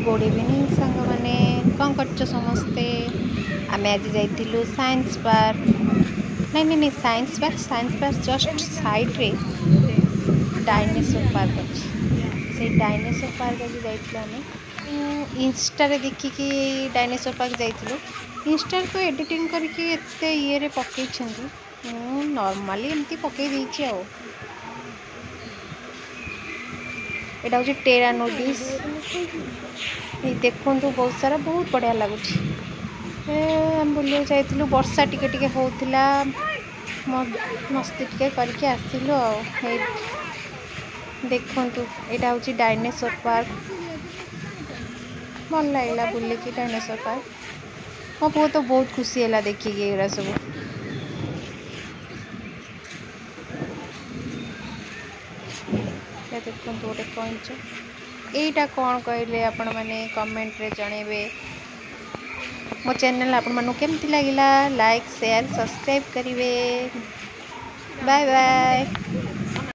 Good evening सांग मैंने कौन कर समस्ते आम आज जाइलु साइंस पार्क नहीं नहीं नहीं साइंस पार्क जस्ट साइड रे डायनासोर पार्क अच्छी से डायनासोर पार्क आज जाइलु इंस्टा रे देखिकी डायनासोर पार्क जाइलु इंस्टा तो एडिटिंग करके एते ये रे पकई नॉर्मली एमती पकई देछि आ एटा हूँ टेरा नोटिस देखु बहुत सारा बहुत बढ़िया लगुच आम बुले जाइलु वर्षा टिके टिके होउथिला मस्ती टिके करके आसिलु देखु यहाँ हूँ डायनासोर पार्क भल लगला बुले कि डायनासोर पार्क मो पुओ तो बहुत खुशी है देखिए ये सब देखो गोटे कंच यहीटा कौन कहले आपण मैंने कमेंट रे जनइबे मो चैनल आपण मानु केमती लागिला लाइक शेयर सब्सक्राइब करिवे बाय बाय।